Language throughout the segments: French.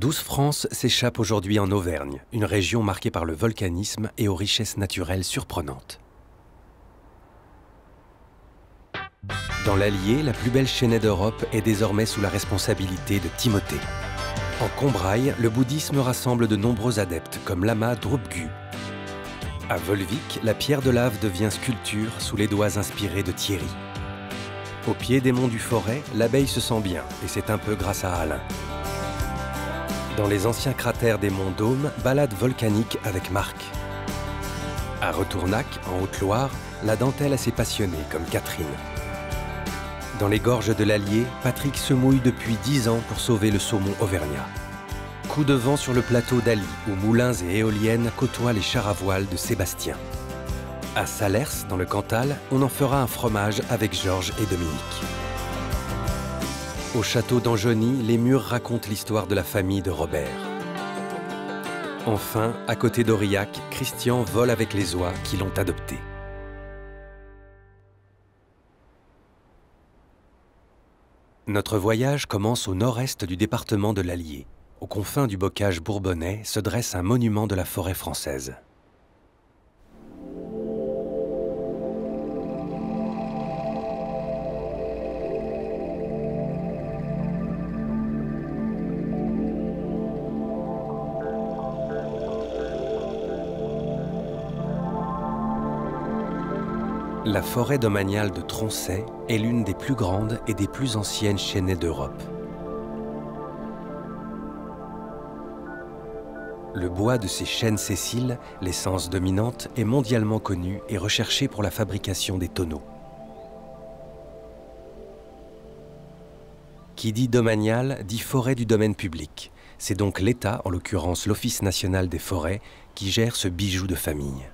Douce France s'échappe aujourd'hui en Auvergne, une région marquée par le volcanisme et aux richesses naturelles surprenantes. Dans l'Allier, la plus belle chênaie d'Europe est désormais sous la responsabilité de Timothée. En Combrailles, le bouddhisme rassemble de nombreux adeptes, comme Lama Drupgu. À Volvic, la pierre de lave devient sculpture sous les doigts inspirés de Thierry. Au pied des monts du Forêt, l'abeille se sent bien, et c'est un peu grâce à Alain. Dans les anciens cratères des monts Dôme, balade volcanique avec Marc. À Retournac, en Haute-Loire, la dentelle a ses passionnés, comme Catherine. Dans les gorges de l'Allier, Patrick se mouille depuis 10 ans pour sauver le saumon auvergnat. Coup de vent sur le plateau d'Ally, où moulins et éoliennes côtoient les chars à voile de Sébastien. À Salers, dans le Cantal, on en fera un fromage avec Georges et Dominique. Au château d'Anjony, les murs racontent l'histoire de la famille de Robert. Enfin, à côté d'Aurillac, Christian vole avec les oies qui l'ont adopté. Notre voyage commence au nord-est du département de l'Allier. Aux confins du bocage bourbonnais se dresse un monument de la forêt française. La forêt domaniale de Troncey est l'une des plus grandes et des plus anciennes chênaies d'Europe. Le bois de ces chênes sessiles, l'essence dominante, est mondialement connu et recherché pour la fabrication des tonneaux. Qui dit domanial dit forêt du domaine public. C'est donc l'État, en l'occurrence l'Office national des forêts, qui gère ce bijou de famille.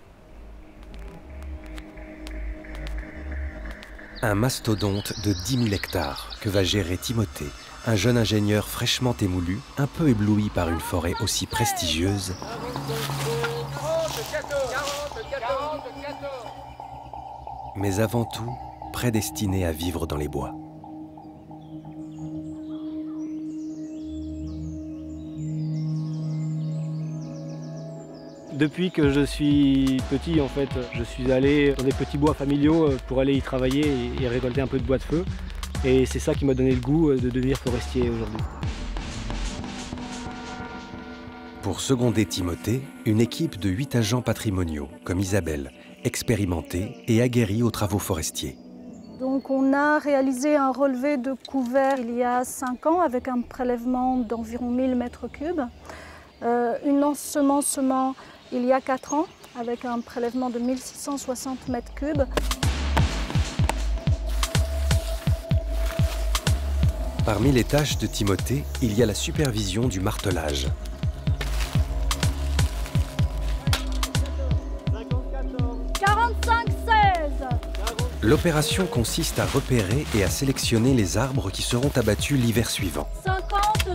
Un mastodonte de 10 000 hectares que va gérer Timothée, un jeune ingénieur fraîchement émoulu, un peu ébloui par une forêt aussi prestigieuse, mais avant tout prédestiné à vivre dans les bois. Depuis que je suis petit, en fait, je suis allé dans des petits bois familiaux pour aller y travailler et récolter un peu de bois de feu. Et c'est ça qui m'a donné le goût de devenir forestier aujourd'hui. Pour seconder Timothée, une équipe de 8 agents patrimoniaux, comme Isabelle, expérimentés et aguerris aux travaux forestiers. Donc on a réalisé un relevé de couvert il y a 5 ans avec un prélèvement d'environ 1000 m3. Un ensemencement il y a 4 ans avec un prélèvement de 1660 m3. Parmi les tâches de Timothée, il y a la supervision du martelage. L'opération consiste à repérer et à sélectionner les arbres qui seront abattus l'hiver suivant. 56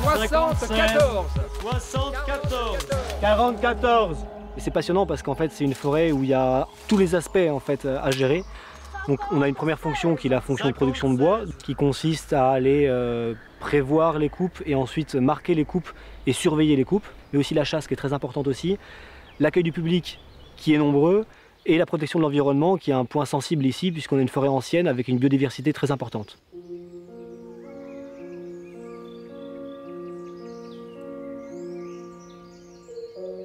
74 74 44. Et c'est passionnant parce qu'en fait c'est une forêt où il y a tous les aspects en fait à gérer. Donc on a une première fonction qui est la fonction de production de bois, qui consiste à aller prévoir les coupes et ensuite marquer les coupes et surveiller les coupes, mais aussi la chasse qui est très importante aussi, l'accueil du public qui est nombreux et la protection de l'environnement qui est un point sensible ici puisqu'on a une forêt ancienne avec une biodiversité très importante.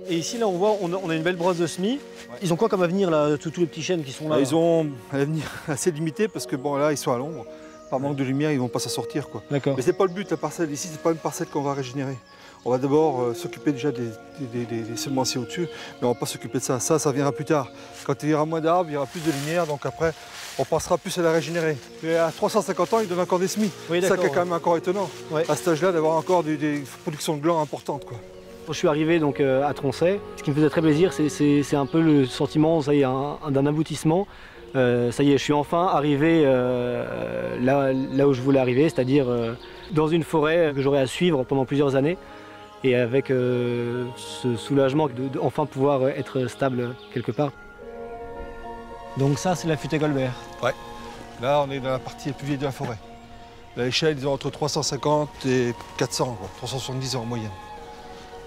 Et ici, là, on voit, on a une belle brosse de semis. Ouais. Ils ont quoi comme avenir, là, tous les petits chênes qui sont là? Ils ont un avenir assez limité parce que bon, là, ils sont à l'ombre. Par manque de lumière, ils ne vont pas s'en sortir, quoi. D'accord. Mais ce n'est pas le but, la parcelle ici, c'est pas une parcelle qu'on va régénérer. On va d'abord s'occuper déjà des semenciers au-dessus, mais on ne va pas s'occuper de ça. Ça viendra plus tard. Quand il y aura moins d'arbres, il y aura plus de lumière, donc après, on passera plus à la régénérer. Mais à 350 ans, ils donnent encore des semis. Oui, c'est ça qui est quand même encore étonnant, ouais. À cet âge-là, d'avoir encore des productions de glands importantes, quoi. Quand je suis arrivé donc, à Troncey, ce qui me faisait très plaisir, c'est un peu le sentiment d'un aboutissement. Ça y est, je suis enfin arrivé là où je voulais arriver, c'est-à-dire dans une forêt que j'aurai à suivre pendant plusieurs années. Et avec ce soulagement de enfin pouvoir être stable quelque part. Donc ça, c'est la Futée Golbert. Ouais. Là, on est dans la partie la plus vieille de la forêt. L'échelle, ils ont entre 350 et 400, quoi, 370 en moyenne.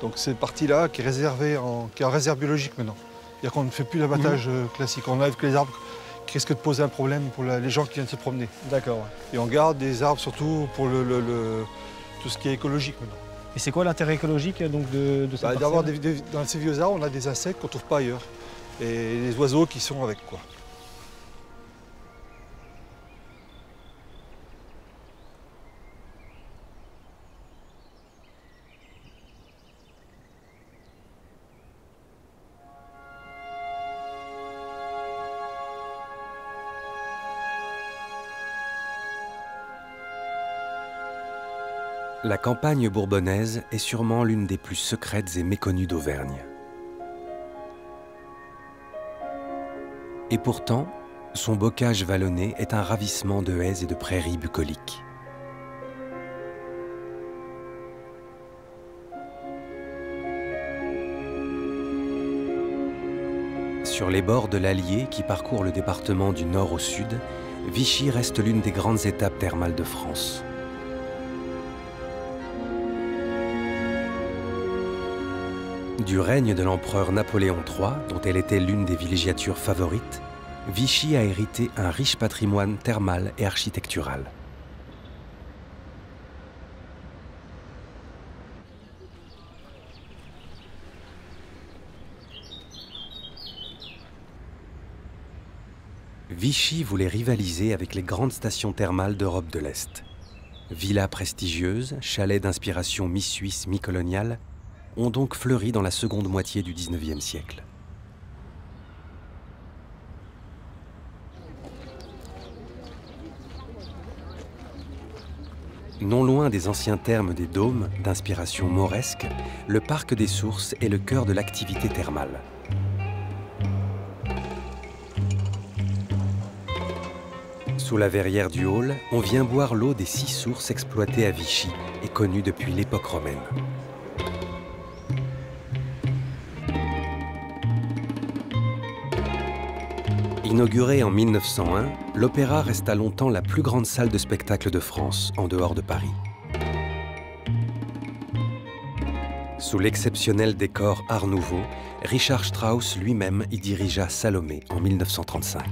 Donc c'est cette partie-là qui est réservée, qui est en réserve biologique maintenant. C'est-à-dire qu'on ne fait plus d'abattage classique. On enlève que les arbres qui risquent de poser un problème pour les gens qui viennent se promener. D'accord. Et on garde des arbres surtout pour tout ce qui est écologique maintenant. Et c'est quoi l'intérêt écologique donc, de cette parcelle ? Dans ces vieux arbres, on a des insectes qu'on ne trouve pas ailleurs. Et les oiseaux qui sont avec, quoi. La campagne bourbonnaise est sûrement l'une des plus secrètes et méconnues d'Auvergne. Et pourtant, son bocage vallonné est un ravissement de haies et de prairies bucoliques. Sur les bords de l'Allier qui parcourt le département du nord au sud, Vichy reste l'une des grandes étapes thermales de France. Du règne de l'empereur Napoléon III, dont elle était l'une des villégiatures favorites, Vichy a hérité un riche patrimoine thermal et architectural. Vichy voulait rivaliser avec les grandes stations thermales d'Europe de l'Est. Villas prestigieuses, chalets d'inspiration mi-suisse, mi-coloniale, ont donc fleuri dans la seconde moitié du XIXe siècle. Non loin des anciens thermes des Dômes, d'inspiration mauresque, le parc des Sources est le cœur de l'activité thermale. Sous la verrière du Haule, on vient boire l'eau des 6 sources exploitées à Vichy et connues depuis l'époque romaine. Inaugurée en 1901, l'Opéra resta longtemps la plus grande salle de spectacle de France, en dehors de Paris. Sous l'exceptionnel décor Art Nouveau, Richard Strauss lui-même y dirigea Salomé en 1935.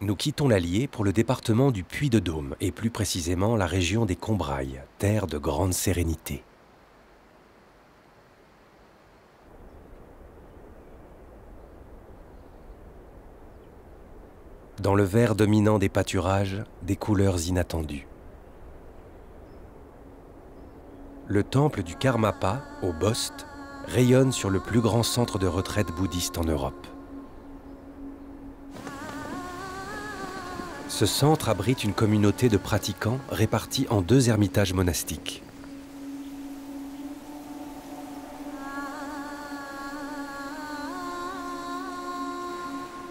Nous quittons l'Allier pour le département du Puy-de-Dôme et plus précisément la région des Combrailles, terre de grande sérénité. Dans le vert dominant des pâturages, des couleurs inattendues. Le temple du Karmapa, au Bost, rayonne sur le plus grand centre de retraite bouddhiste en Europe. Ce centre abrite une communauté de pratiquants répartis en 2 ermitages monastiques.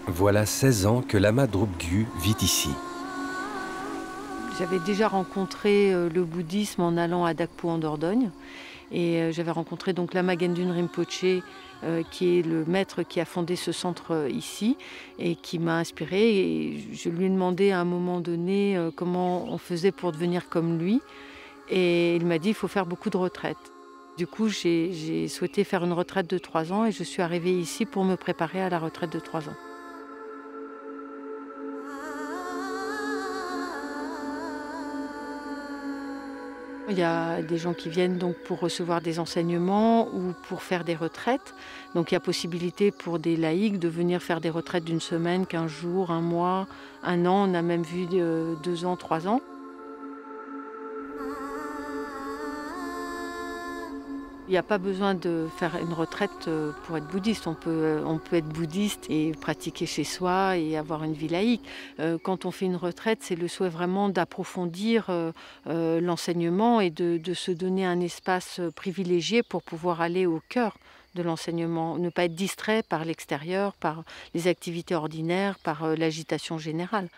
Voilà 16 ans que Lama Drupgu vit ici. J'avais déjà rencontré le bouddhisme en allant à Dakpo en Dordogne. Et j'avais rencontré donc Lama Gendun Rinpoché, qui est le maître qui a fondé ce centre ici et qui m'a inspirée. Et je lui ai demandé à un moment donné comment on faisait pour devenir comme lui. Et il m'a dit qu'il faut faire beaucoup de retraites. Du coup, j'ai souhaité faire une retraite de 3 ans et je suis arrivée ici pour me préparer à la retraite de 3 ans. Il y a des gens qui viennent donc pour recevoir des enseignements ou pour faire des retraites. Donc il y a possibilité pour des laïcs de venir faire des retraites d'1 semaine, 15 jours, 1 mois, 1 an. On a même vu 2 ans, 3 ans. Il n'y a pas besoin de faire une retraite pour être bouddhiste. On peut être bouddhiste et pratiquer chez soi et avoir une vie laïque. Quand on fait une retraite, c'est le souhait vraiment d'approfondir l'enseignement et de se donner un espace privilégié pour pouvoir aller au cœur de l'enseignement, ne pas être distrait par l'extérieur, par les activités ordinaires, par l'agitation générale.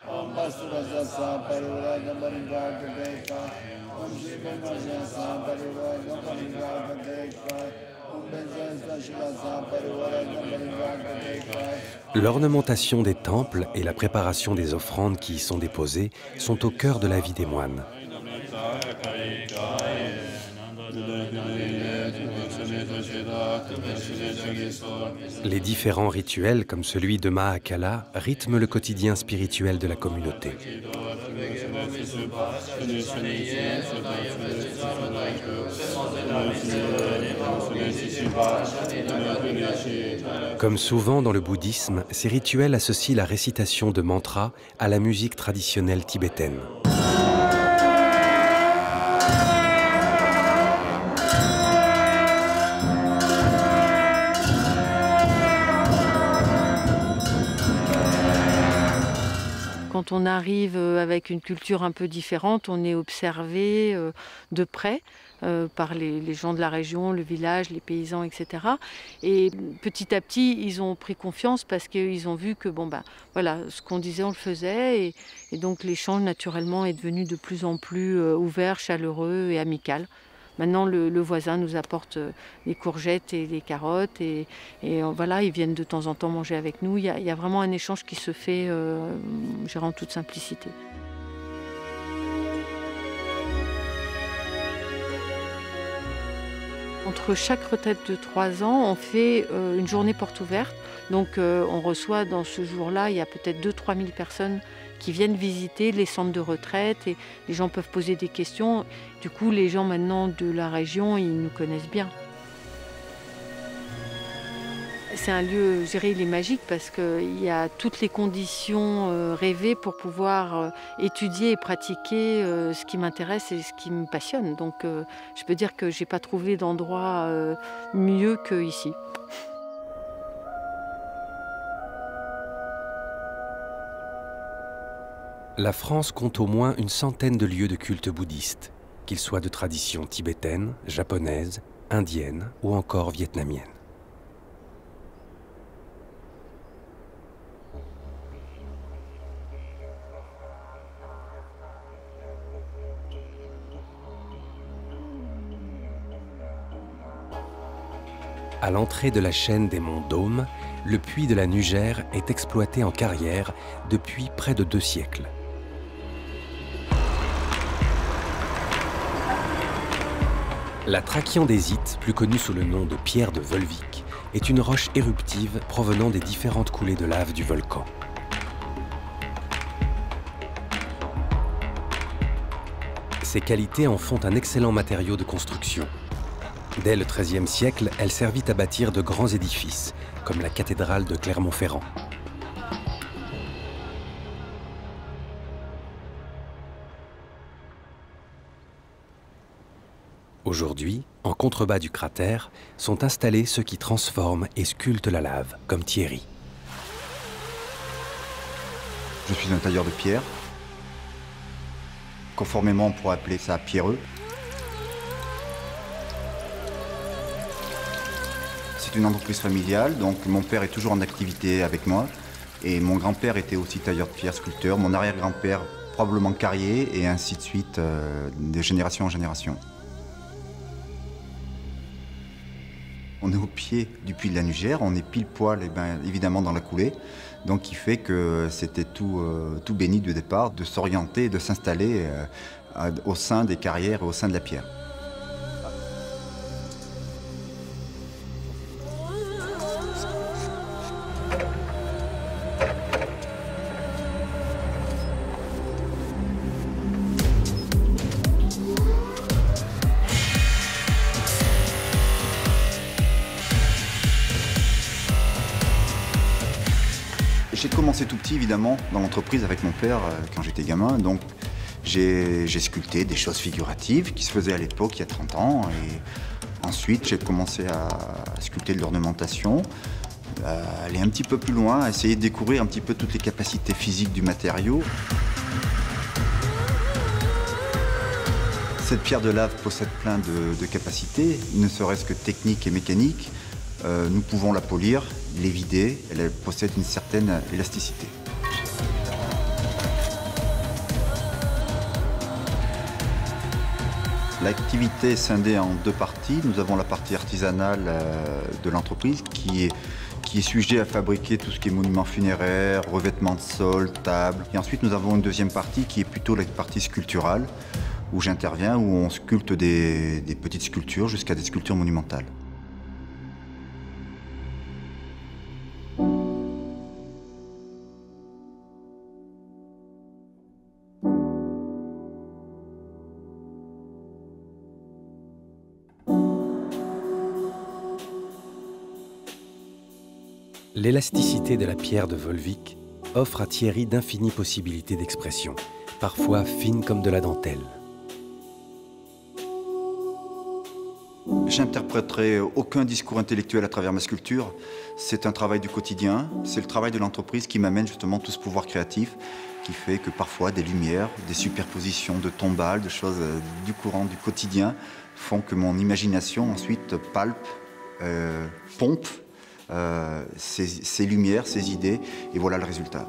L'ornementation des temples et la préparation des offrandes qui y sont déposées sont au cœur de la vie des moines. Les différents rituels, comme celui de Mahakala, rythment le quotidien spirituel de la communauté. Comme souvent dans le bouddhisme, ces rituels associent la récitation de mantras à la musique traditionnelle tibétaine. Quand on arrive avec une culture un peu différente, on est observé de près par les gens de la région, le village, les paysans, etc. Et petit à petit, ils ont pris confiance parce qu'ils ont vu que voilà, ce qu'on disait, on le faisait. Et donc l'échange, naturellement, est devenu de plus en plus ouvert, chaleureux et amical. Maintenant, le voisin nous apporte des courgettes et des carottes et voilà, ils viennent de temps en temps manger avec nous. Il y a vraiment un échange qui se fait en toute simplicité. Entre chaque retraite de 3 ans, on fait une journée porte ouverte. Donc on reçoit dans ce jour-là, il y a peut-être 2 000 à 3 000 personnes qui viennent visiter les centres de retraite et les gens peuvent poser des questions. Du coup, les gens maintenant de la région, ils nous connaissent bien. C'est un lieu, je dirais, il est magique parce qu'il y a toutes les conditions rêvées pour pouvoir étudier et pratiquer ce qui m'intéresse et ce qui me passionne. Donc je peux dire que je n'ai pas trouvé d'endroit mieux qu'ici. La France compte au moins une centaine de lieux de culte bouddhiste, qu'ils soient de tradition tibétaine, japonaise, indienne ou encore vietnamienne. À l'entrée de la chaîne des monts Dôme, le puits de la Nugère est exploité en carrière depuis près de 2 siècles. La trachyandésite, plus connue sous le nom de pierre de Volvic, est une roche éruptive provenant des différentes coulées de lave du volcan. Ses qualités en font un excellent matériau de construction. Dès le XIIIe siècle, elle servit à bâtir de grands édifices, comme la cathédrale de Clermont-Ferrand. Aujourd'hui, en contrebas du cratère, sont installés ceux qui transforment et sculptent la lave, comme Thierry. Je suis un tailleur de pierre. Conformément, on pourrait appeler ça pierreux. C'est une entreprise familiale, donc mon père est toujours en activité avec moi. Et mon grand-père était aussi tailleur de pierre, sculpteur. Mon arrière-grand-père, probablement carrier, et ainsi de suite, de génération en génération. On est au pied du puits de la Nugère, on est pile poil évidemment dans la coulée, donc qui fait que c'était tout béni du départ de s'orienter et de s'installer au sein des carrières et au sein de la pierre. J'ai commencé tout petit, évidemment, dans l'entreprise avec mon père quand j'étais gamin. Donc, j'ai sculpté des choses figuratives qui se faisaient à l'époque, il y a 30 ans. Et ensuite, j'ai commencé à sculpter de l'ornementation, à aller un petit peu plus loin, à essayer de découvrir un petit peu toutes les capacités physiques du matériau. Cette pierre de lave possède plein de capacités, ne serait-ce que techniques et mécaniques. Nous pouvons la polir, les vider, elle possède une certaine élasticité. L'activité est scindée en deux parties. Nous avons la partie artisanale de l'entreprise qui est sujet à fabriquer tout ce qui est monuments funéraires, revêtements de sol, tables. Et ensuite, nous avons une deuxième partie qui est plutôt la partie sculpturale, où j'interviens, où on sculpte des petites sculptures jusqu'à des sculptures monumentales. L'élasticité de la pierre de Volvic offre à Thierry d'infinies possibilités d'expression, parfois fines comme de la dentelle. J'interpréterai aucun discours intellectuel à travers ma sculpture. C'est un travail du quotidien, c'est le travail de l'entreprise qui m'amène justement tout ce pouvoir créatif qui fait que parfois des lumières, des superpositions de tombales, de choses du courant du quotidien font que mon imagination ensuite palpe, pompe ces lumières, ces idées, et voilà le résultat.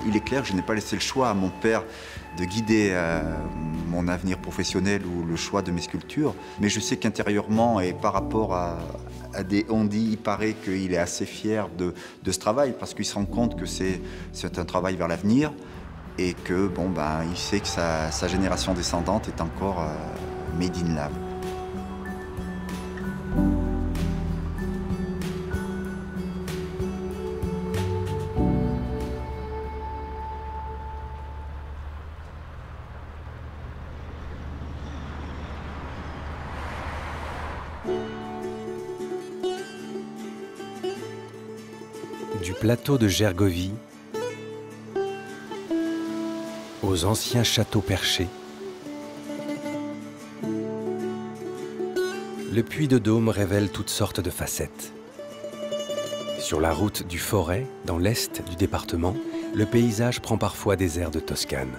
Il est clair que je n'ai pas laissé le choix à mon père de guider mon avenir professionnel ou le choix de mes sculptures, mais je sais qu'intérieurement et par rapport à des on-dit, il paraît qu'il est assez fier de ce travail parce qu'il se rend compte que c'est un travail vers l'avenir et que bon, il sait que sa génération descendante est encore made in lab. Du plateau de Gergovie aux anciens châteaux perchés, le Puy de Dôme révèle toutes sortes de facettes. Sur la route du Forêt, dans l'est du département, le paysage prend parfois des airs de Toscane.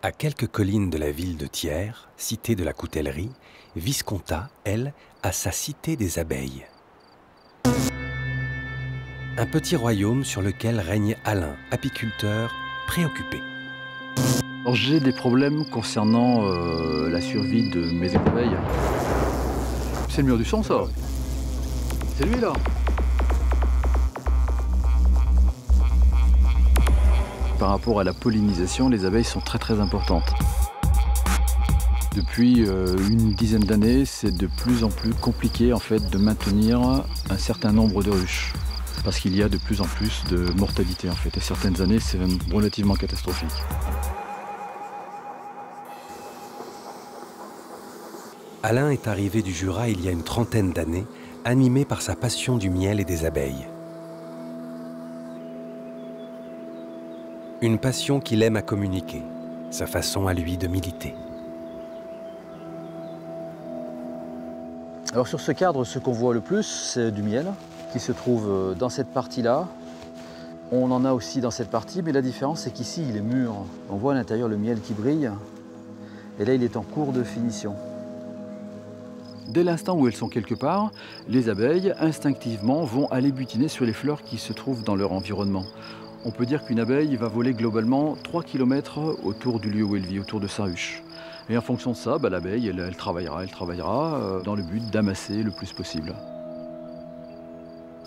À quelques collines de la ville de Thiers, cité de la coutellerie, Visconta, elle, a sa cité des abeilles. Un petit royaume sur lequel règne Alain, apiculteur préoccupé. J'ai des problèmes concernant la survie de mes abeilles. C'est le mur du son, ça. C'est lui, là. Par rapport à la pollinisation, les abeilles sont très importantes. Depuis une dizaine d'années, c'est de plus en plus compliqué en fait, de maintenir un certain nombre de ruches. Parce qu'il y a de plus en plus de mortalité en fait. Et certaines années, c'est même relativement catastrophique. Alain est arrivé du Jura il y a une trentaine d'années, animé par sa passion du miel et des abeilles. Une passion qu'il aime à communiquer, sa façon à lui de militer. Alors sur ce cadre, ce qu'on voit le plus, c'est du miel qui se trouve dans cette partie-là. On en a aussi dans cette partie, mais la différence c'est qu'ici il est mûr. On voit à l'intérieur le miel qui brille, et là il est en cours de finition. Dès l'instant où elles sont quelque part, les abeilles instinctivement vont aller butiner sur les fleurs qui se trouvent dans leur environnement. On peut dire qu'une abeille va voler globalement 3 km autour du lieu où elle vit, autour de sa ruche. Et en fonction de ça, l'abeille, elle travaillera dans le but d'amasser le plus possible.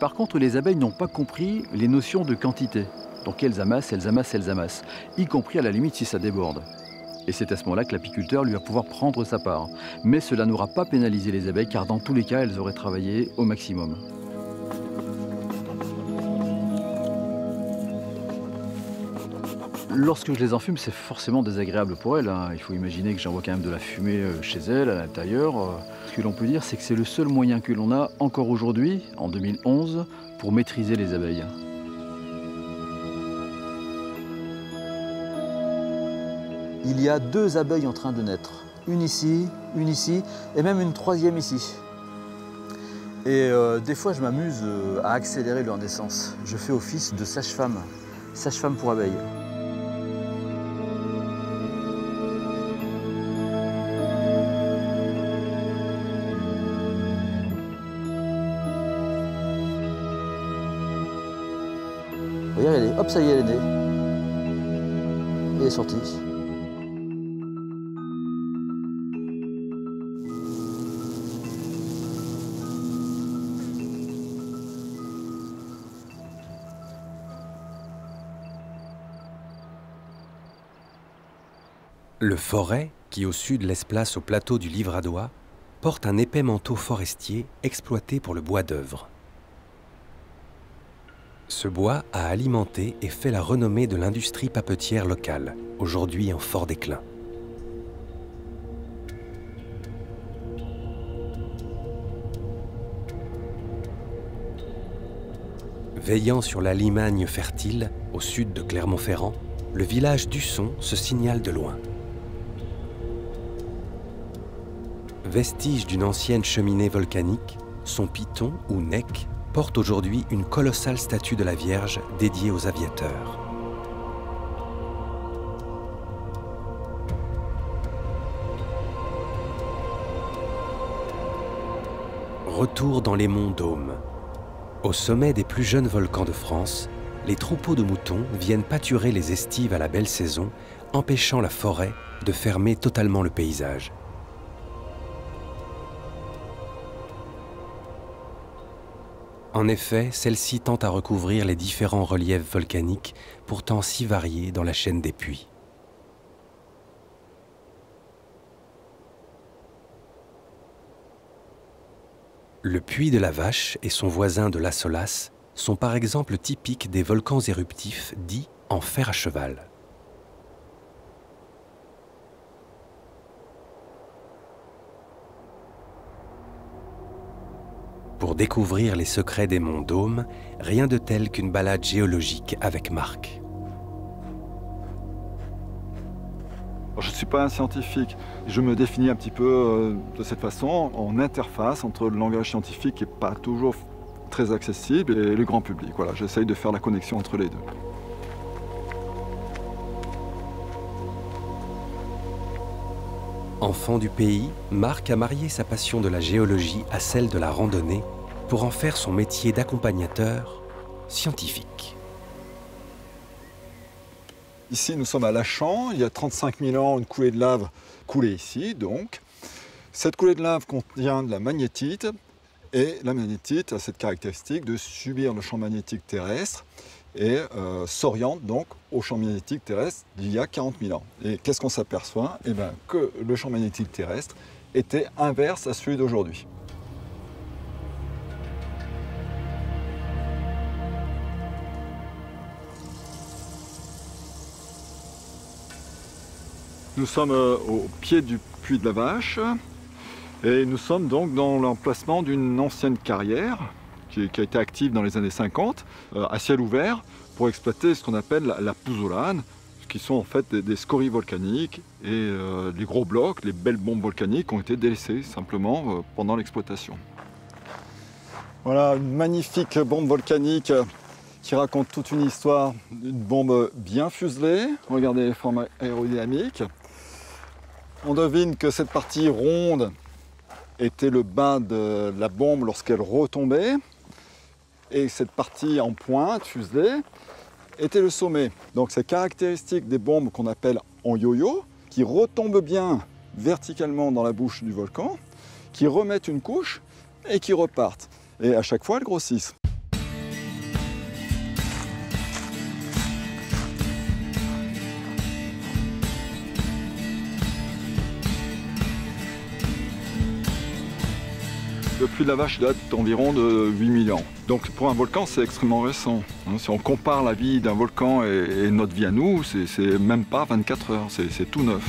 Par contre, les abeilles n'ont pas compris les notions de quantité. Donc elles amassent, y compris à la limite si ça déborde. Et c'est à ce moment-là que l'apiculteur lui va pouvoir prendre sa part. Mais cela n'aura pas pénalisé les abeilles, car dans tous les cas, elles auraient travaillé au maximum. Lorsque je les enfume, c'est forcément désagréable pour elles. Il faut imaginer que j'envoie quand même de la fumée chez elles, à l'intérieur. Ce que l'on peut dire, c'est que c'est le seul moyen que l'on a encore aujourd'hui, en 2011, pour maîtriser les abeilles. Il y a 2 abeilles en train de naître. Une ici, et même une troisième ici. Et des fois, je m'amuse à accélérer leur naissance. Je fais office de sage-femme pour abeilles. Regarde, elle est, hop, ça y est, elle est née. Elle est sortie. Le Forêt, qui au sud laisse place au plateau du Livradois, porte un épais manteau forestier exploité pour le bois d'œuvre. Ce bois a alimenté et fait la renommée de l'industrie papetière locale, aujourd'hui en fort déclin. Veillant sur la Limagne fertile, au sud de Clermont-Ferrand, le village d'Usson se signale de loin. Vestige d'une ancienne cheminée volcanique, son piton, ou nec, porte aujourd'hui une colossale statue de la Vierge dédiée aux aviateurs. Retour dans les monts Dôme. Au sommet des plus jeunes volcans de France, les troupeaux de moutons viennent pâturer les estives à la belle saison, empêchant la forêt de fermer totalement le paysage. En effet, celle-ci tend à recouvrir les différents reliefs volcaniques, pourtant si variés dans la chaîne des puits. Le puits de la Vache et son voisin de la Solace sont par exemple typiques des volcans éruptifs dits en fer à cheval. Pour découvrir les secrets des monts Dôme, rien de tel qu'une balade géologique avec Marc. Je ne suis pas un scientifique. Je me définis un petit peu de cette façon, en interface entre le langage scientifique qui n'est pas toujours très accessible et le grand public. Voilà, j'essaye de faire la connexion entre les deux. Enfant du pays, Marc a marié sa passion de la géologie à celle de la randonnée pour en faire son métier d'accompagnateur scientifique. Ici, nous sommes à Lachamps. Il y a 35 000 ans, une coulée de lave coulée ici, donc. Cette coulée de lave contient de la magnétite, et la magnétite a cette caractéristique de subir le champ magnétique terrestre et s'oriente donc au champ magnétique terrestre d'il y a 40 000 ans. Et qu'est-ce qu'on s'aperçoit? Eh bien, que le champ magnétique terrestre était inverse à celui d'aujourd'hui. Nous sommes au pied du puits de la Vache et nous sommes donc dans l'emplacement d'une ancienne carrière qui a été active dans les années 50 à ciel ouvert pour exploiter ce qu'on appelle la pouzzolane, qui sont en fait des scories volcaniques et les gros blocs, les belles bombes volcaniques ont été délaissés simplement pendant l'exploitation. Voilà une magnifique bombe volcanique qui raconte toute une histoire d'une bombe bien fuselée. Regardez les formes aérodynamiques. On devine que cette partie ronde était le bas de la bombe lorsqu'elle retombait, et cette partie en pointe, fuselée, était le sommet. Donc c'est caractéristique des bombes qu'on appelle en yo-yo, qui retombent bien verticalement dans la bouche du volcan, qui remettent une couche et qui repartent. Et à chaque fois, elles grossissent. Le puits de la Vache date d'environ de 8000 ans. Donc pour un volcan, c'est extrêmement récent. Si on compare la vie d'un volcan et notre vie à nous, c'est même pas 24 heures, c'est tout neuf.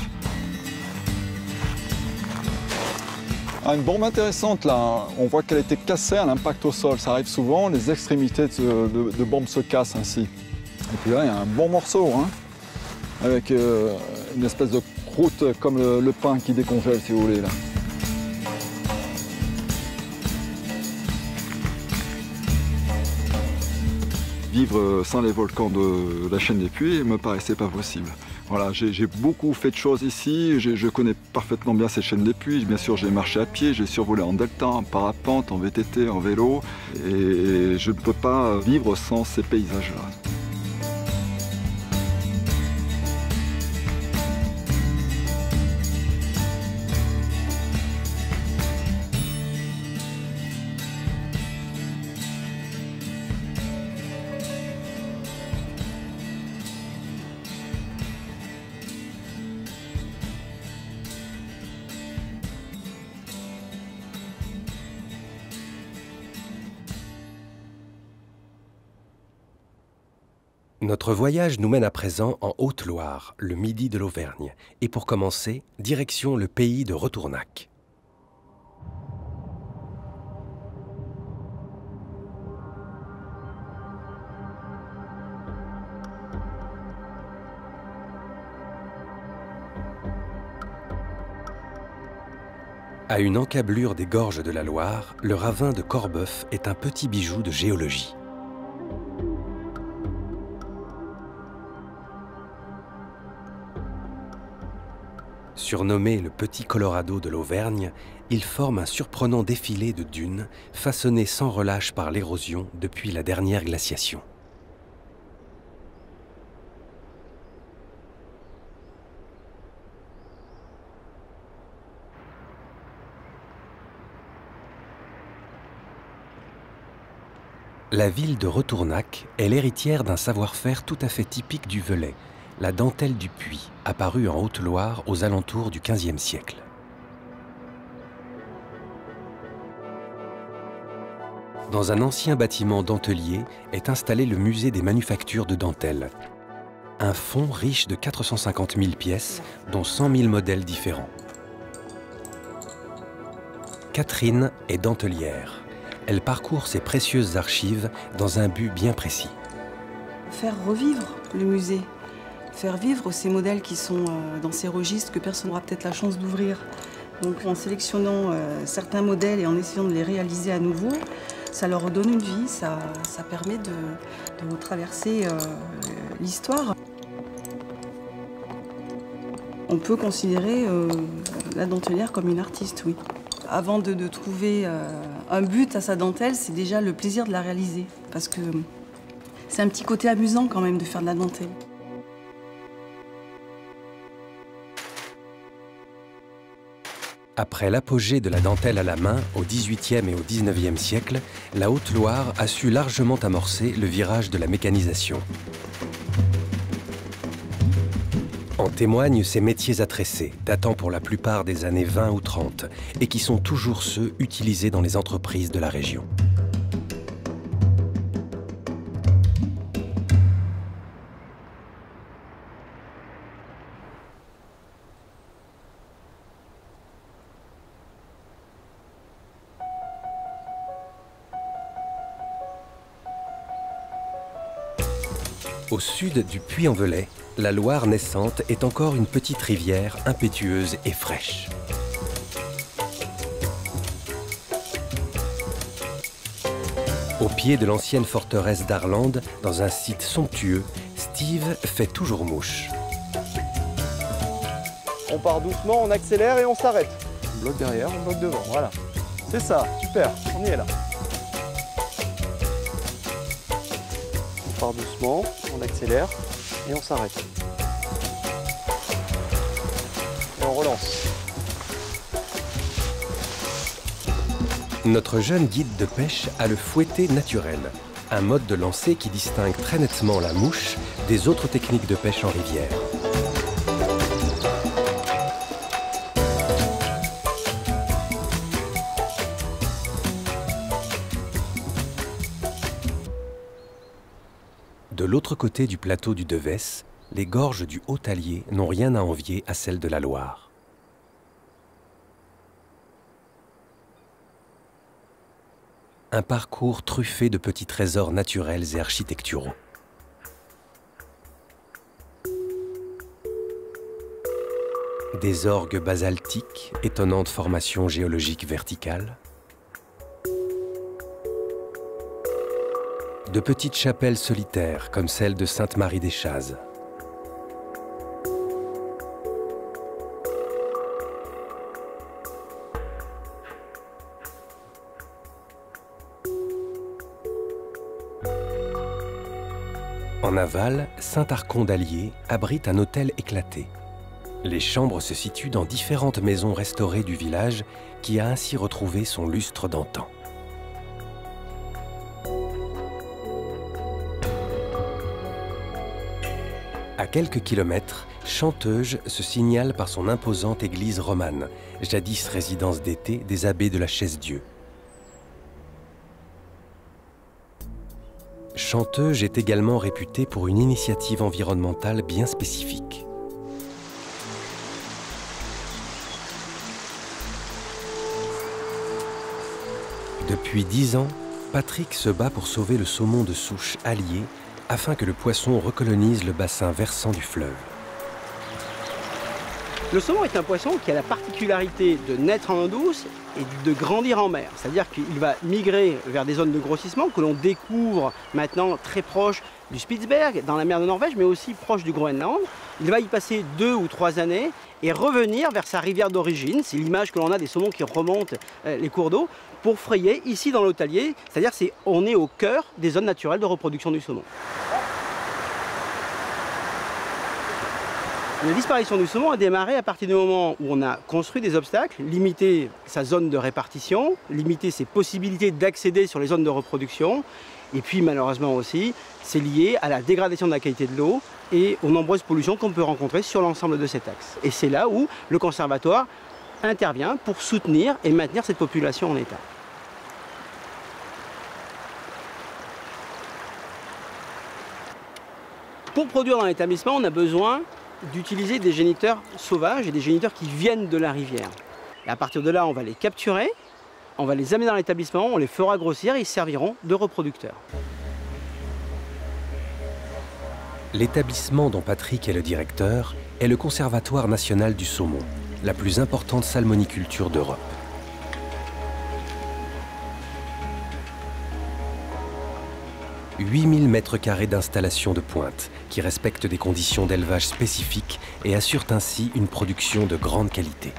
Ah, une bombe intéressante là, on voit qu'elle a été cassée à l'impact au sol. Ça arrive souvent, les extrémités de bombes se cassent ainsi. Et puis là, il y a un bon morceau, hein, avec une espèce de croûte comme le pain qui décongèle, si vous voulez. Là. vivre sans les volcans de la chaîne des Puys ne me paraissait pas possible. Voilà, j'ai beaucoup fait de choses ici, je connais parfaitement bien cette chaîne des Puys. Bien sûr, j'ai marché à pied, j'ai survolé en delta, en parapente, en VTT, en vélo. Et je ne peux pas vivre sans ces paysages-là. Notre voyage nous mène à présent en Haute-Loire, le midi de l'Auvergne. Et pour commencer, direction le pays de Retournac. À une encablure des gorges de la Loire, le ravin de Corbeuf est un petit bijou de géologie. Surnommé le Petit Colorado de l'Auvergne, il forme un surprenant défilé de dunes façonnées sans relâche par l'érosion depuis la dernière glaciation. La ville de Retournac est l'héritière d'un savoir-faire tout à fait typique du Velay, la dentelle du Puy, apparue en Haute-Loire aux alentours du XVe siècle. Dans un ancien bâtiment dentelier est installé le musée des manufactures de dentelle. Un fonds riche de 450 000 pièces, dont 100 000 modèles différents. Catherine est dentelière. Elle parcourt ses précieuses archives dans un but bien précis. Faire revivre le musée. Faire vivre ces modèles qui sont dans ces registres que personne n'aura peut-être la chance d'ouvrir. Donc en sélectionnant certains modèles et en essayant de les réaliser à nouveau, ça leur donne une vie, ça permet de traverser l'histoire. On peut considérer la dentelière comme une artiste, oui. Avant de trouver un but à sa dentelle, c'est déjà le plaisir de la réaliser. Parce que c'est un petit côté amusant quand même de faire de la dentelle. Après l'apogée de la dentelle à la main au XVIIIe et au XIXe siècle, la Haute-Loire a su largement amorcer le virage de la mécanisation. En témoignent ces métiers à tresser, datant pour la plupart des années 20 ou 30, et qui sont toujours ceux utilisés dans les entreprises de la région. Au sud du Puy-en-Velay, la Loire naissante est encore une petite rivière impétueuse et fraîche. Au pied de l'ancienne forteresse d'Arlande, dans un site somptueux, Steve fait toujours mouche. On part doucement, on accélère et on s'arrête. On bloque derrière, on bloque devant, voilà. C'est ça, super, on y est là. On part doucement, on accélère et on s'arrête. Et on relance. Notre jeune guide de pêche a le fouetté naturel, un mode de lancer qui distingue très nettement la mouche des autres techniques de pêche en rivière. De l'autre côté du plateau du Devès, les gorges du Haut-Allier n'ont rien à envier à celles de la Loire. Un parcours truffé de petits trésors naturels et architecturaux. Des orgues basaltiques, étonnante formation géologique verticale. de petites chapelles solitaires comme celle de Sainte-Marie-des-Chazes. En aval, Saint-Arcon d'Allier abrite un hôtel éclaté. Les chambres se situent dans différentes maisons restaurées du village qui a ainsi retrouvé son lustre d'antan. À quelques kilomètres, Chanteuge se signale par son imposante église romane, jadis résidence d'été des abbés de la Chaise-Dieu. Chanteuge est également réputé pour une initiative environnementale bien spécifique. Depuis 10 ans, Patrick se bat pour sauver le saumon de souche allié afin que le poisson recolonise le bassin versant du fleuve. Le saumon est un poisson qui a la particularité de naître en eau douce et de grandir en mer. C'est-à-dire qu'il va migrer vers des zones de grossissement que l'on découvre maintenant très proches du Spitzberg, dans la mer de Norvège, mais aussi proche du Groenland. Il va y passer 2 ou 3 années et revenir vers sa rivière d'origine. C'est l'image que l'on a des saumons qui remontent les cours d'eau pour frayer ici dans l'Hôtelier. C'est-à-dire qu'on est au cœur des zones naturelles de reproduction du saumon. La disparition du saumon a démarré à partir du moment où on a construit des obstacles, limité sa zone de répartition, limité ses possibilités d'accéder sur les zones de reproduction. Et puis malheureusement aussi, c'est lié à la dégradation de la qualité de l'eau et aux nombreuses pollutions qu'on peut rencontrer sur l'ensemble de cet axe. Et c'est là où le conservatoire intervient pour soutenir et maintenir cette population en état. Pour produire dans l'établissement, on a besoin d'utiliser des géniteurs sauvages et des géniteurs qui viennent de la rivière. Et à partir de là, on va les capturer, on va les amener dans l'établissement, on les fera grossir et ils serviront de reproducteurs. L'établissement dont Patrick est le directeur est le Conservatoire national du saumon, la plus importante salmoniculture d'Europe. « 8000 m² d'installation de pointe qui respectent des conditions d'élevage spécifiques et assurent ainsi une production de grande qualité. »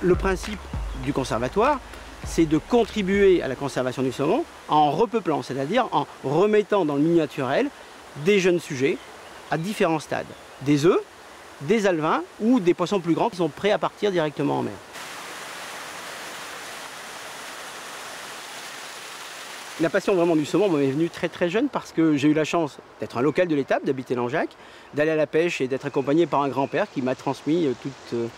Le principe du conservatoire, c'est de contribuer à la conservation du saumon en repeuplant, c'est-à-dire en remettant dans le milieu naturel des jeunes sujets à différents stades. Des œufs, des alevins ou des poissons plus grands qui sont prêts à partir directement en mer. La passion vraiment du saumon m'est venue très jeune parce que j'ai eu la chance d'être un local de l'étape, d'habiter Langeac, d'aller à la pêche et d'être accompagné par un grand-père qui m'a transmis toute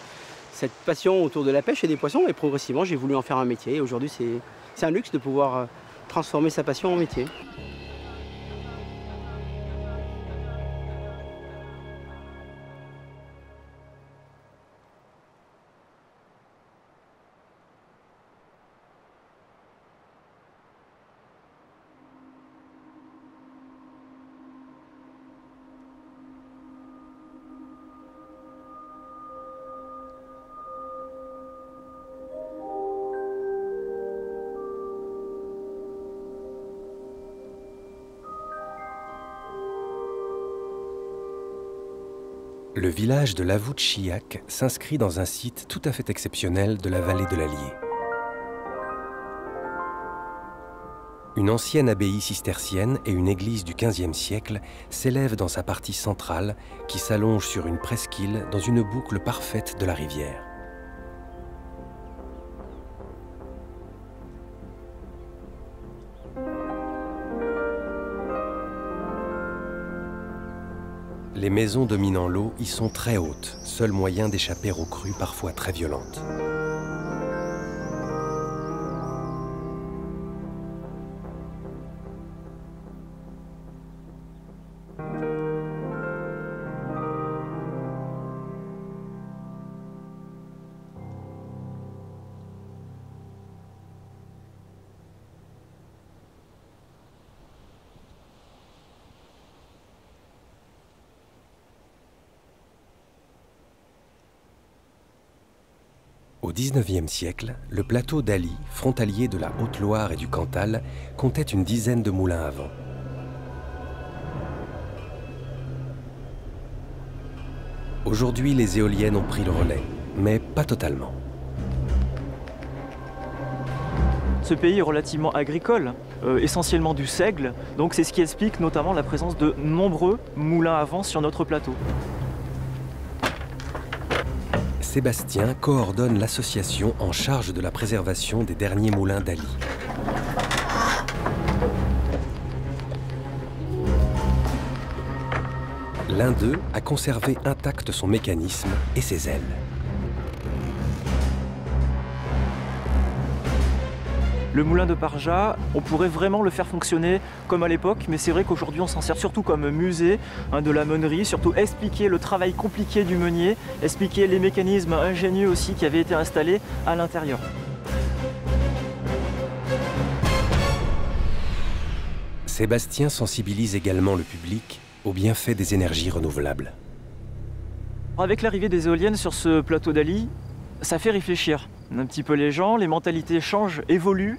cette passion autour de la pêche et des poissons. Et progressivement, j'ai voulu en faire un métier. Et aujourd'hui, c'est un luxe de pouvoir transformer sa passion en métier. Le village de Lavouchiac s'inscrit dans un site tout à fait exceptionnel de la vallée de l'Allier. Une ancienne abbaye cistercienne et une église du XVe siècle s'élèvent dans sa partie centrale qui s'allonge sur une presqu'île dans une boucle parfaite de la rivière. Les maisons dominant l'eau y sont très hautes, seul moyen d'échapper aux crues parfois très violentes. Au XIXe siècle, le plateau d'Ally, frontalier de la Haute-Loire et du Cantal, comptait une dizaine de moulins à vent. Aujourd'hui, les éoliennes ont pris le relais, mais pas totalement. Ce pays est relativement agricole, essentiellement du seigle, donc c'est ce qui explique notamment la présence de nombreux moulins à vent sur notre plateau. Sébastien coordonne l'association en charge de la préservation des derniers moulins d'Ally. L'un d'eux a conservé intact son mécanisme et ses ailes. Le moulin de Parja, on pourrait vraiment le faire fonctionner comme à l'époque, mais c'est vrai qu'aujourd'hui on s'en sert surtout comme musée de la meunerie, surtout expliquer le travail compliqué du meunier, expliquer les mécanismes ingénieux aussi qui avaient été installés à l'intérieur. Sébastien sensibilise également le public aux bienfaits des énergies renouvelables. Avec l'arrivée des éoliennes sur ce plateau d'Ally, ça fait réfléchir un petit peu les gens, les mentalités changent, évoluent.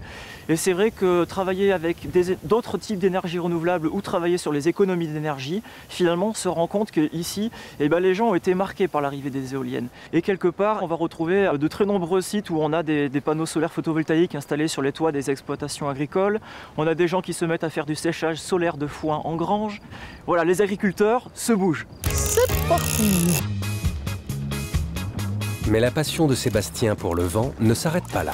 Et c'est vrai que travailler avec d'autres types d'énergie renouvelables ou travailler sur les économies d'énergie, finalement on se rend compte qu'ici, les gens ont été marqués par l'arrivée des éoliennes. Et quelque part, on va retrouver de très nombreux sites où on a des panneaux solaires photovoltaïques installés sur les toits des exploitations agricoles. On a des gens qui se mettent à faire du séchage solaire de foin en grange. Voilà, les agriculteurs se bougent. C'est parti! Mais la passion de Sébastien pour le vent ne s'arrête pas là.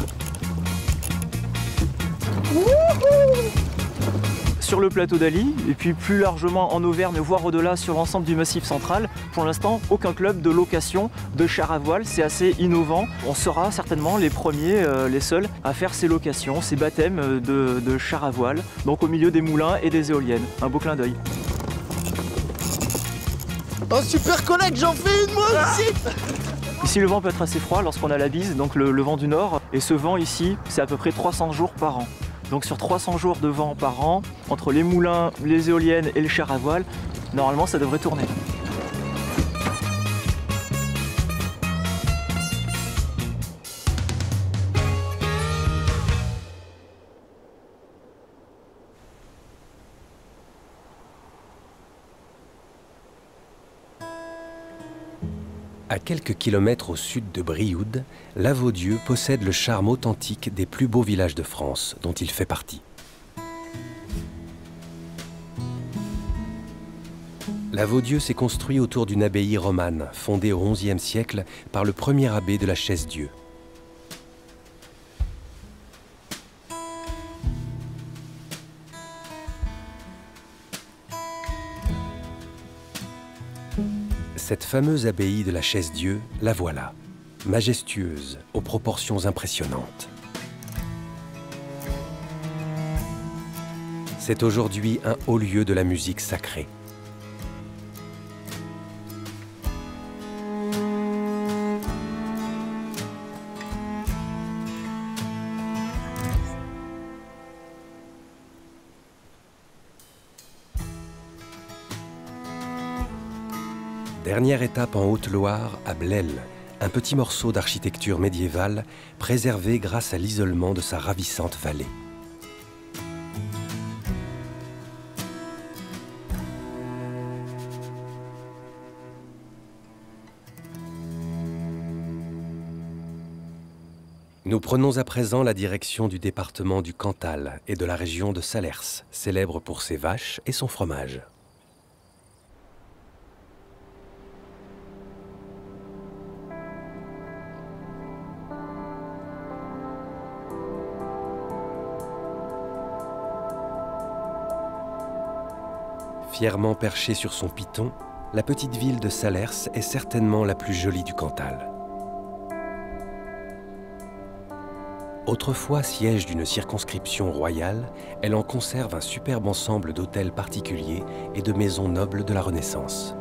Sur le plateau d'Ally, et puis plus largement en Auvergne, voire au-delà sur l'ensemble du Massif central, pour l'instant, aucun club de location de chars à voile, c'est assez innovant. On sera certainement les premiers, les seuls, à faire ces locations, ces baptêmes de chars à voile, donc au milieu des moulins et des éoliennes. Un beau clin d'œil. Un super collègue, j'en fais une moi aussi. Ici, le vent peut être assez froid lorsqu'on a la bise, donc le vent du nord. Et ce vent ici, c'est à peu près 300 jours par an. Donc sur 300 jours de vent par an, entre les moulins, les éoliennes et le char à voile, normalement ça devrait tourner. À quelques kilomètres au sud de Brioude, Lavaudieu possède le charme authentique des plus beaux villages de France, dont il fait partie. Lavaudieu s'est construit autour d'une abbaye romane, fondée au XIe siècle par le premier abbé de la Chaise-Dieu. Cette fameuse abbaye de la Chaise-Dieu, la voilà, majestueuse, aux proportions impressionnantes. C'est aujourd'hui un haut lieu de la musique sacrée. Dernière étape en Haute-Loire, à Blel, un petit morceau d'architecture médiévale préservé grâce à l'isolement de sa ravissante vallée. Nous prenons à présent la direction du département du Cantal et de la région de Salers, célèbre pour ses vaches et son fromage. Fièrement perchée sur son piton, la petite ville de Salers est certainement la plus jolie du Cantal. Autrefois siège d'une circonscription royale, elle en conserve un superbe ensemble d'hôtels particuliers et de maisons nobles de la Renaissance.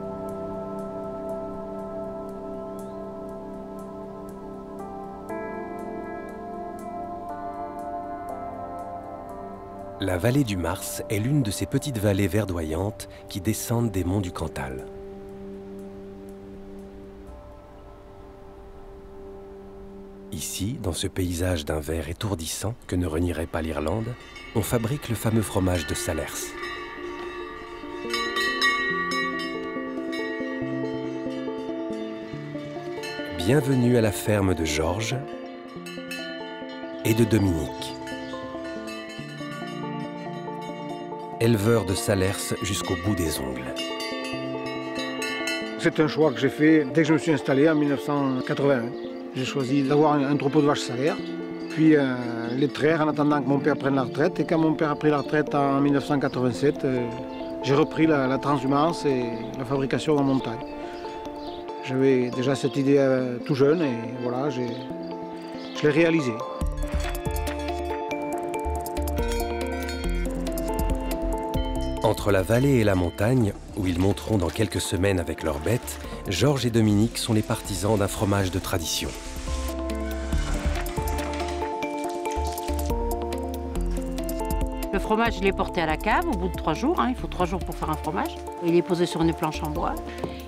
La vallée du Mars est l'une de ces petites vallées verdoyantes qui descendent des monts du Cantal. Ici, dans ce paysage d'un vert étourdissant que ne renierait pas l'Irlande, on fabrique le fameux fromage de Salers. Bienvenue à la ferme de Georges et de Dominique. Éleveurs de Salers jusqu'au bout des ongles. C'est un choix que j'ai fait dès que je me suis installé en 1981. J'ai choisi d'avoir un troupeau de vaches salaires, puis les traire en attendant que mon père prenne la retraite. Et quand mon père a pris la retraite en 1987, j'ai repris la transhumance et la fabrication en montagne. J'avais déjà cette idée tout jeune et voilà, je l'ai réalisée. Entre la vallée et la montagne, où ils monteront dans quelques semaines avec leurs bêtes, Georges et Dominique sont les partisans d'un fromage de tradition. Le fromage, il est porté à la cave au bout de 3 jours. Il faut 3 jours pour faire un fromage. Il est posé sur une planche en bois.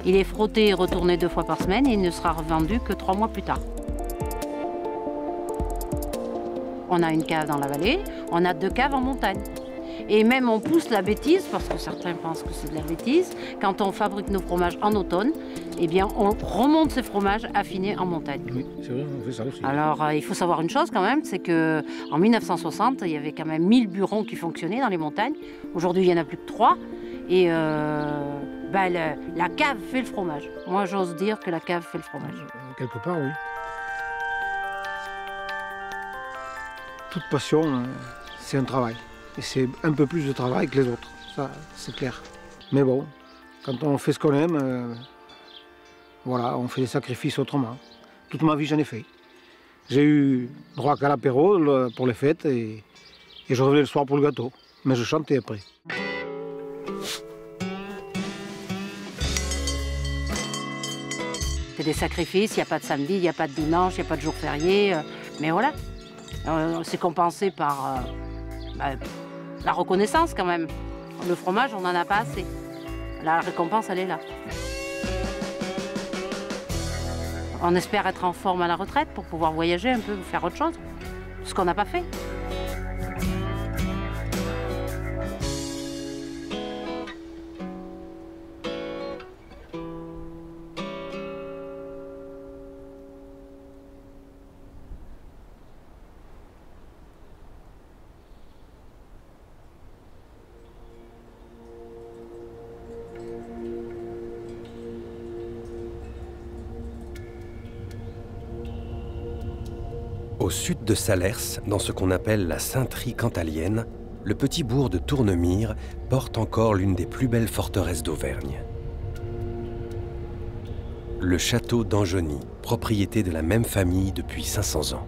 Il est frotté et retourné 2 fois par semaine et il ne sera revendu que 3 mois plus tard. On a une cave dans la vallée, on a 2 caves en montagne. Et même on pousse la bêtise, parce que certains pensent que c'est de la bêtise, quand on fabrique nos fromages en automne, eh bien on remonte ces fromages affinés en montagne. Oui, c'est vrai, on fait ça aussi. Alors il faut savoir une chose quand même, c'est qu'en 1960, il y avait quand même 1000 burons qui fonctionnaient dans les montagnes. Aujourd'hui, il n'y en a plus que 3. Et la cave fait le fromage. Moi, j'ose dire que la cave fait le fromage. Quelque part, oui. Toute passion, c'est un travail. Et c'est un peu plus de travail que les autres, ça c'est clair. Mais bon, quand on fait ce qu'on aime, voilà, on fait des sacrifices autrement. Toute ma vie, j'en ai fait. J'ai eu droit qu'à l'apéro pour les fêtes et je revenais le soir pour le gâteau. Mais je chantais après. C'est des sacrifices, il n'y a pas de samedi, il n'y a pas de dimanche, il n'y a pas de jour férié. Mais voilà, c'est compensé par la reconnaissance quand même. Le fromage, on n'en a pas assez. La récompense, elle est là. On espère être en forme à la retraite pour pouvoir voyager un peu, faire autre chose. Ce qu'on n'a pas fait. Au sud de Salers, dans ce qu'on appelle la Sainterie cantalienne, le petit bourg de Tournemire porte encore l'une des plus belles forteresses d'Auvergne. Le château d'Angeny, propriété de la même famille depuis 500 ans.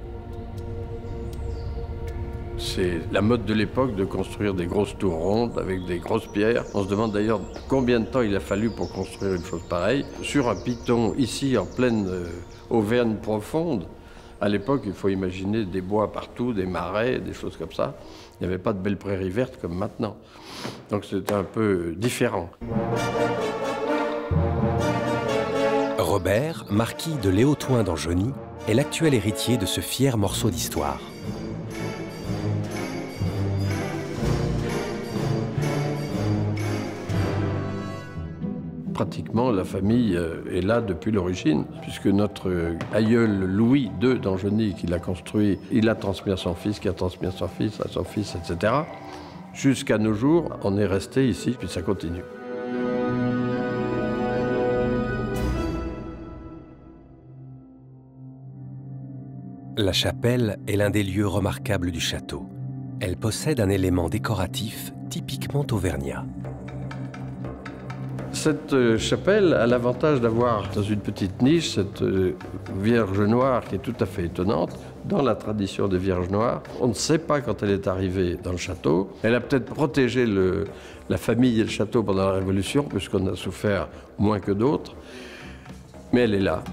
C'est la mode de l'époque de construire des grosses tours rondes avec des grosses pierres. On se demande d'ailleurs combien de temps il a fallu pour construire une chose pareille. Sur un piton, ici en pleine Auvergne profonde, à l'époque, il faut imaginer des bois partout, des marais, des choses comme ça. Il n'y avait pas de belles prairies vertes comme maintenant. Donc c'était un peu différent. Robert, marquis de Léotoin d'Angeny, est l'actuel héritier de ce fier morceau d'histoire. Pratiquement, la famille est là depuis l'origine, puisque notre aïeul Louis II d'Angeny, qui l'a construit, il l'a transmis à son fils, qui a transmis à son fils, etc. Jusqu'à nos jours, on est resté ici, puis ça continue. La chapelle est l'un des lieux remarquables du château. Elle possède un élément décoratif typiquement auvergnat. Cette chapelle a l'avantage d'avoir dans une petite niche cette Vierge Noire qui est tout à fait étonnante. Dans la tradition des Vierges Noires, on ne sait pas quand elle est arrivée dans le château. Elle a peut-être protégé la famille et le château pendant la Révolution, puisqu'on a souffert moins que d'autres. Mais elle est là.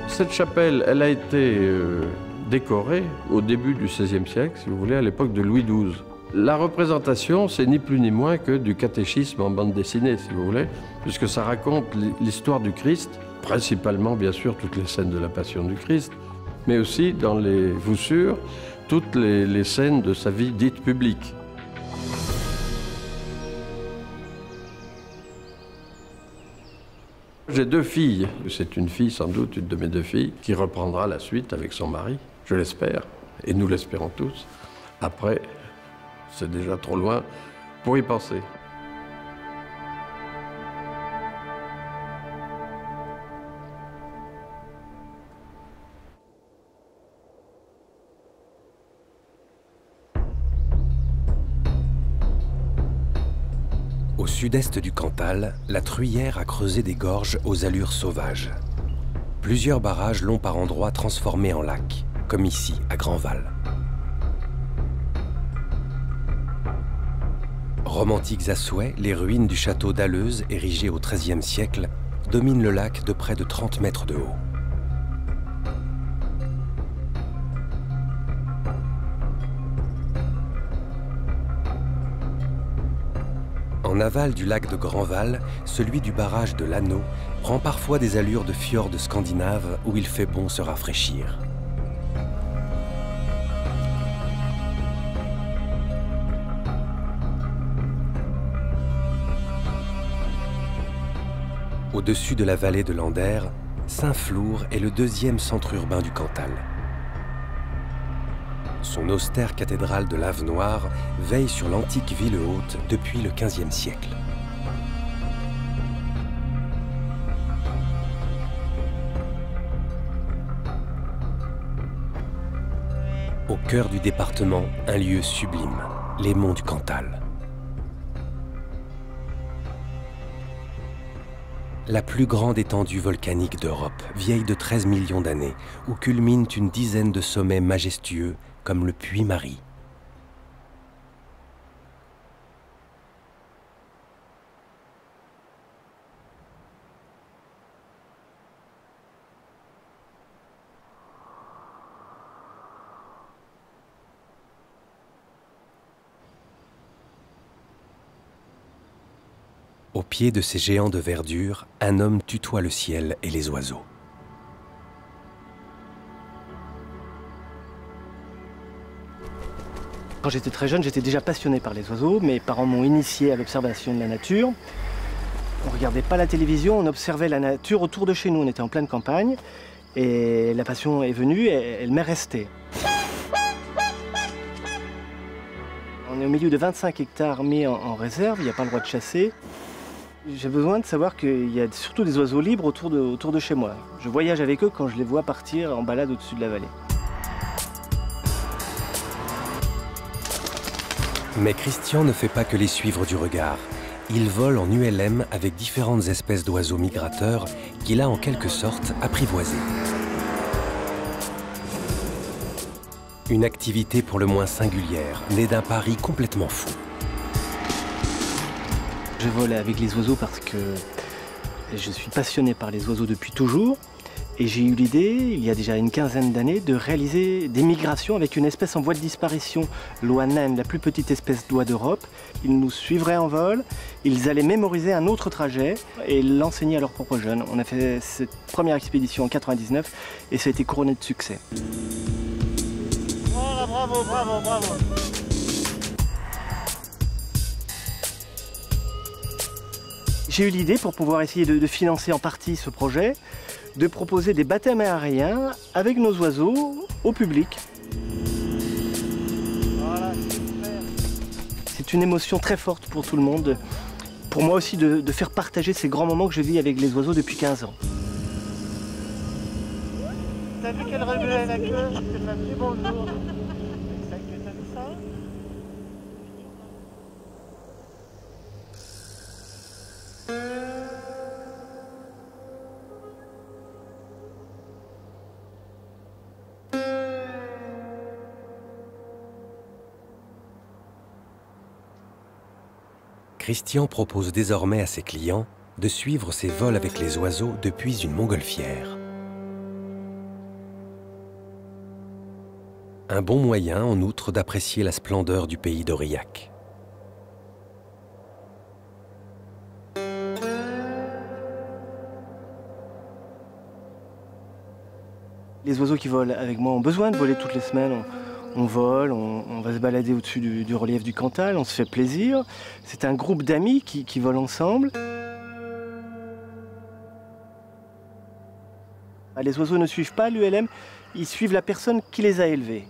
Cette chapelle, elle a été décorée au début du XVIe siècle, si vous voulez, à l'époque de Louis XII. La représentation, c'est ni plus ni moins que du catéchisme en bande dessinée, si vous voulez, puisque ça raconte l'histoire du Christ, principalement, bien sûr, toutes les scènes de la Passion du Christ, mais aussi, dans les voussures, toutes les scènes de sa vie dite publique. J'ai 2 filles. C'est une fille, sans doute, une de mes 2 filles, qui reprendra la suite avec son mari, je l'espère, et nous l'espérons tous. Après, c'est déjà trop loin pour y penser. Au sud-est du Cantal, la Truyère a creusé des gorges aux allures sauvages. Plusieurs barrages l'ont par endroits transformés en lacs, comme ici, à Grandval. Romantiques à souhait, les ruines du château d'Alleuse, érigé au XIIIe siècle, dominent le lac de près de 30 mètres de haut. En aval du lac de Grandval, celui du barrage de l'Anneau prend parfois des allures de fjord scandinave où il fait bon se rafraîchir. Au-dessus de la vallée de Lander, Saint-Flour est le 2e centre urbain du Cantal. Son austère cathédrale de lave noire veille sur l'antique ville haute depuis le XVe siècle. Au cœur du département, un lieu sublime, les monts du Cantal. La plus grande étendue volcanique d'Europe, vieille de 13 millions d'années, où culminent une dizaine de sommets majestueux comme le Puy-Marie. Au pied de ces géants de verdure, un homme tutoie le ciel et les oiseaux. Quand j'étais très jeune, j'étais déjà passionné par les oiseaux. Mes parents m'ont initié à l'observation de la nature. On ne regardait pas la télévision, on observait la nature autour de chez nous. On était en pleine campagne et la passion est venue et elle m'est restée. On est au milieu de 25 hectares mis en réserve, il n'y a pas le droit de chasser. J'ai besoin de savoir qu'il y a surtout des oiseaux libres autour de chez moi. Je voyage avec eux quand je les vois partir en balade au-dessus de la vallée. Mais Christian ne fait pas que les suivre du regard. Il vole en ULM avec différentes espèces d'oiseaux migrateurs qu'il a en quelque sorte apprivoisés. Une activité pour le moins singulière, née d'un pari complètement fou. Je vole avec les oiseaux parce que je suis passionné par les oiseaux depuis toujours. Et j'ai eu l'idée, il y a déjà une quinzaine d'années, de réaliser des migrations avec une espèce en voie de disparition, l'oie naine, la plus petite espèce d'oie d'Europe. Ils nous suivraient en vol, ils allaient mémoriser un autre trajet et l'enseigner à leurs propres jeunes. On a fait cette première expédition en 99 et ça a été couronné de succès. Voilà, bravo, bravo, bravo. J'ai eu l'idée, pour pouvoir essayer de financer en partie ce projet, de proposer des baptêmes aériens avec nos oiseaux au public. Voilà, c'est une émotion très forte pour tout le monde. Pour moi aussi de faire partager ces grands moments que je vis avec les oiseaux depuis 15 ans. T'as vu qu'elle remuait la queue? C'est m'a dit bonjour. T'as vu ça? Christian propose désormais à ses clients de suivre ses vols avec les oiseaux depuis une montgolfière. Un bon moyen, en outre, d'apprécier la splendeur du pays d'Aurillac. Les oiseaux qui volent avec moi ont besoin de voler toutes les semaines. On vole, on va se balader au-dessus du relief du Cantal, on se fait plaisir. C'est un groupe d'amis qui volent ensemble. Les oiseaux ne suivent pas l'ULM, ils suivent la personne qui les a élevés.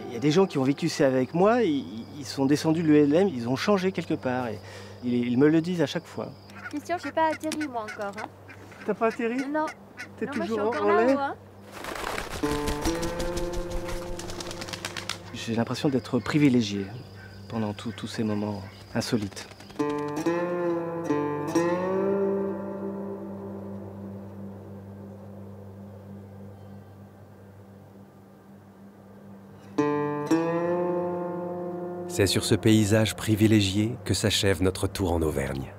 Il y a des gens qui ont vécu ça avec moi, ils sont descendus de l'ULM, ils ont changé quelque part. Et ils me le disent à chaque fois. Christian, j'ai pas atterri moi encore. Hein. T'as pas atterri? Non. T'es toujours moi, je suis en l'air? hein. J'ai l'impression d'être privilégié pendant tous ces moments insolites. C'est sur ce paysage privilégié que s'achève notre tour en Auvergne.